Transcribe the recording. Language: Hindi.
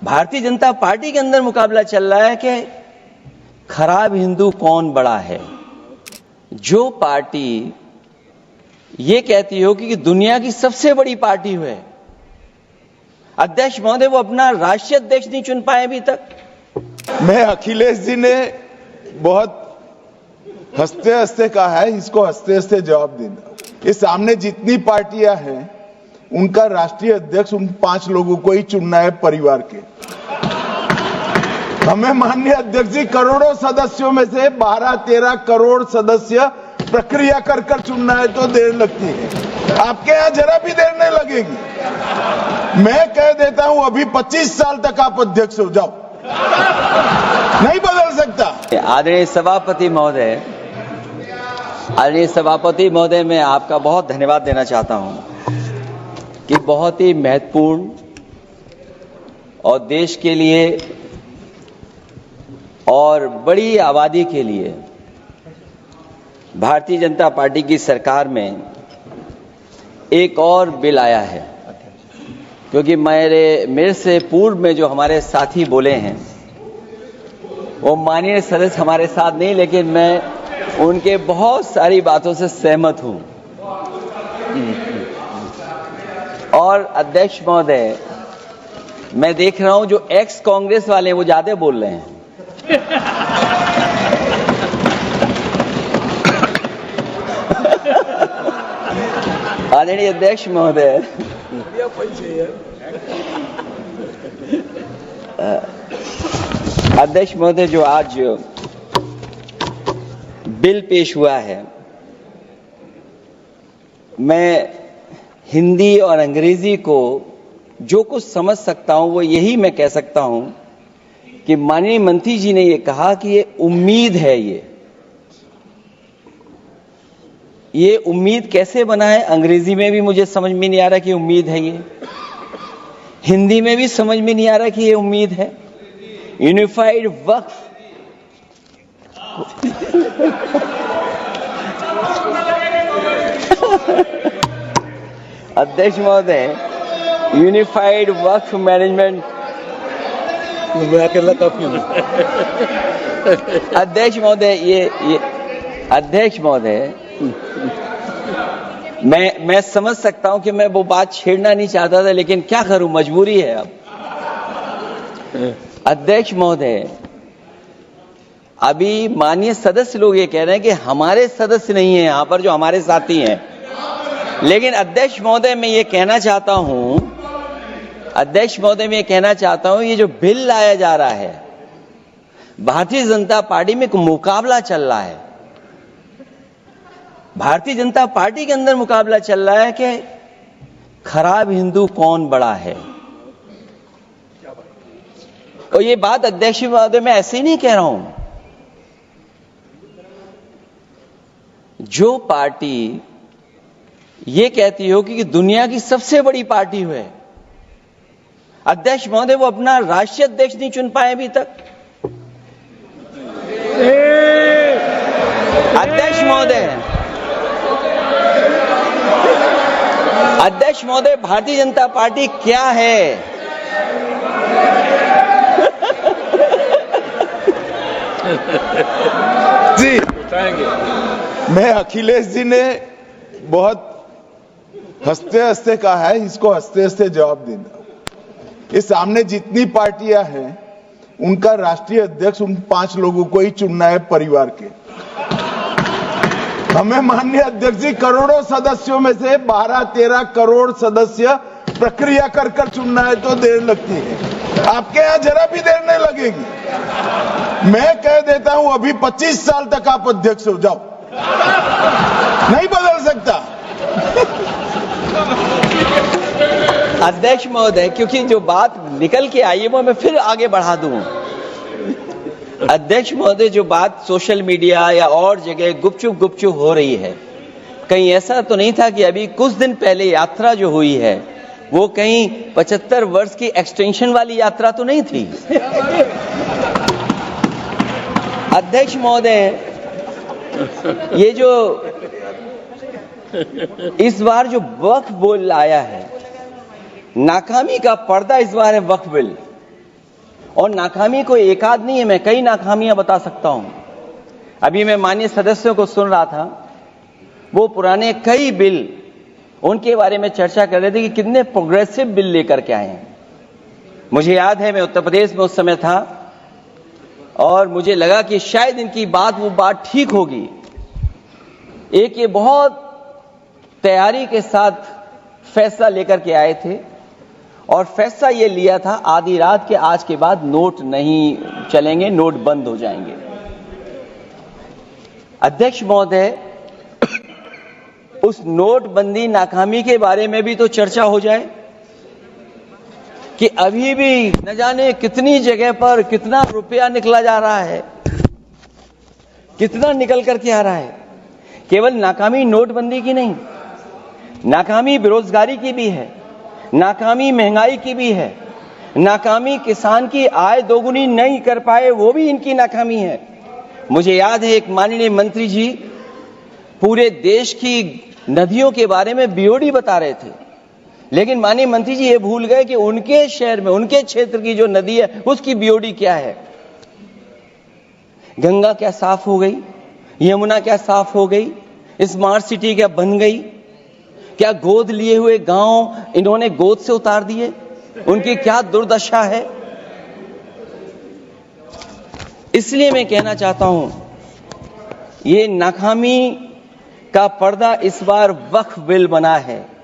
भारतीय जनता पार्टी के अंदर मुकाबला चल रहा है कि खराब हिंदू कौन बड़ा है। जो पार्टी ये कहती हो कि दुनिया की सबसे बड़ी पार्टी है, अध्यक्ष महोदय वो अपना राष्ट्रीय अध्यक्ष नहीं चुन पाए अभी तक। मैं अखिलेश जी ने बहुत हंसते हंसते कहा है, इसको हंसते हंसते जवाब देना। इस सामने जितनी पार्टियां हैं उनका राष्ट्रीय अध्यक्ष उन 5 लोगों को ही चुनना है परिवार के। हमें माननीय अध्यक्ष जी करोड़ों सदस्यों में से 12-13 करोड़ सदस्य प्रक्रिया कर चुनना है तो देर लगती है। आपके यहां जरा भी देर नहीं लगेगी। मैं कह देता हूं अभी 25 साल तक आप अध्यक्ष हो जाओ, नहीं बदल सकता। आदरणीय सभापति महोदय, मैं आपका बहुत धन्यवाद देना चाहता हूं कि बहुत ही महत्वपूर्ण और देश के लिए और बड़ी आबादी के लिए भारतीय जनता पार्टी की सरकार में एक और बिल आया है। क्योंकि मेरे से पूर्व में जो हमारे साथी बोले हैं वो माननीय सदस्य हमारे साथ नहीं, लेकिन मैं उनके बहुत सारी बातों से सहमत हूं। और अध्यक्ष महोदय, मैं देख रहा हूं जो एक्स कांग्रेस वाले हैं वो ज्यादा बोल रहे हैं। आदरणीय अध्यक्ष महोदय, अध्यक्ष महोदय, जो आज बिल पेश हुआ है, मैं हिंदी और अंग्रेजी को जो कुछ समझ सकता हूं वो यही मैं कह सकता हूं कि माननीय मंत्री जी ने ये कहा कि ये उम्मीद है। ये उम्मीद कैसे बना है, अंग्रेजी में भी मुझे समझ में नहीं आ रहा कि उम्मीद है ये, हिंदी में भी समझ में नहीं आ रहा कि ये उम्मीद है। यूनिफाइड वक्फ अध्यक्ष महोदय, यूनिफाइड वक्फ मैनेजमेंट अध्यक्ष महोदय, अध्यक्ष महोदय, मैं समझ सकता हूं कि मैं वो बात छेड़ना नहीं चाहता था, लेकिन क्या करूं, मजबूरी है अब। अध्यक्ष महोदय, अभी माननीय सदस्य लोग ये कह रहे हैं कि हमारे सदस्य नहीं है यहां पर जो हमारे साथी हैं, लेकिन अध्यक्ष महोदय मैं ये कहना चाहता हूं, ये जो बिल लाया जा रहा है, भारतीय जनता पार्टी में एक मुकाबला चल रहा है। भारतीय जनता पार्टी के अंदर मुकाबला चल रहा है कि खराब हिंदू कौन बड़ा है। और ये बात अध्यक्ष महोदय मैं ऐसे ही नहीं कह रहा हूं। जो पार्टी ये कहती हो कि दुनिया की सबसे बड़ी पार्टी है, अध्यक्ष महोदय वो अपना राष्ट्रीय अध्यक्ष नहीं चुन पाए अभी तक। अध्यक्ष महोदय, भारतीय जनता पार्टी क्या है? जी, मैं अखिलेश जी ने बहुत हंसते हंसते कहा है, इसको हंसते हंसते जवाब देना। इस सामने जितनी पार्टियां हैं उनका राष्ट्रीय अध्यक्ष उन 5 लोगों को ही चुनना है परिवार के। हमें माननीय अध्यक्ष जी करोड़ों सदस्यों में से 12-13 करोड़ सदस्य प्रक्रिया कर चुनना है तो देर लगती है। आपके यहां जरा भी देर नहीं लगेगी। मैं कह देता हूं अभी 25 साल तक आप अध्यक्ष हो जाओ, नहीं बदल सकता। अध्यक्ष महोदय, क्योंकि जो बात निकल के आई है वो मैं फिर आगे बढ़ा दूं। अध्यक्ष महोदय, जो बात सोशल मीडिया या और जगह गुपचुप हो रही है, कहीं ऐसा तो नहीं था कि अभी कुछ दिन पहले यात्रा जो हुई है वो कहीं 75 वर्ष की एक्सटेंशन वाली यात्रा तो नहीं थी। अध्यक्ष महोदय, ये जो इस बार जो वक्फ बिल आया है, नाकामी का पर्दा इस बार है वक्फ बिल। और नाकामी कोई एक आध नहीं है, मैं कई नाकामियां बता सकता हूं। अभी मैं माननीय सदस्यों को सुन रहा था, वो पुराने कई बिल उनके बारे में चर्चा कर रहे थे कि कितने प्रोग्रेसिव बिल लेकर के आए हैं। मुझे याद है, मैं उत्तर प्रदेश में उस समय था और मुझे लगा कि शायद इनकी वो बात ठीक होगी। एक ये बहुत तैयारी के साथ फैसला लेकर के आए थे और फैसला ये लिया था आधी रात के आज के बाद नोट नहीं चलेंगे, नोट बंद हो जाएंगे। अध्यक्ष महोदय, उस नोटबंदी नाकामी के बारे में भी तो चर्चा हो जाए कि अभी भी न जाने कितनी जगह पर कितना रुपया निकला जा रहा है, कितना निकल करके आ रहा है। केवल नाकामी नोटबंदी की नहीं, नाकामी बेरोजगारी की भी है, नाकामी महंगाई की भी है, नाकामी किसान की आय दोगुनी नहीं कर पाए वो भी इनकी नाकामी है। मुझे याद है, एक माननीय मंत्री जी पूरे देश की नदियों के बारे में बीओडी बता रहे थे, लेकिन माननीय मंत्री जी ये भूल गए कि उनके शहर में, उनके क्षेत्र की जो नदी है उसकी बीओडी क्या है। गंगा क्या साफ हो गई, यमुना क्या साफ हो गई, स्मार्ट सिटी क्या बन गई, क्या गोद लिए हुए गांव इन्होंने गोद से उतार दिए, उनकी क्या दुर्दशा है। इसलिए मैं कहना चाहता हूं, ये नाकामी का पर्दा इस बार वक्फ बिल बना है।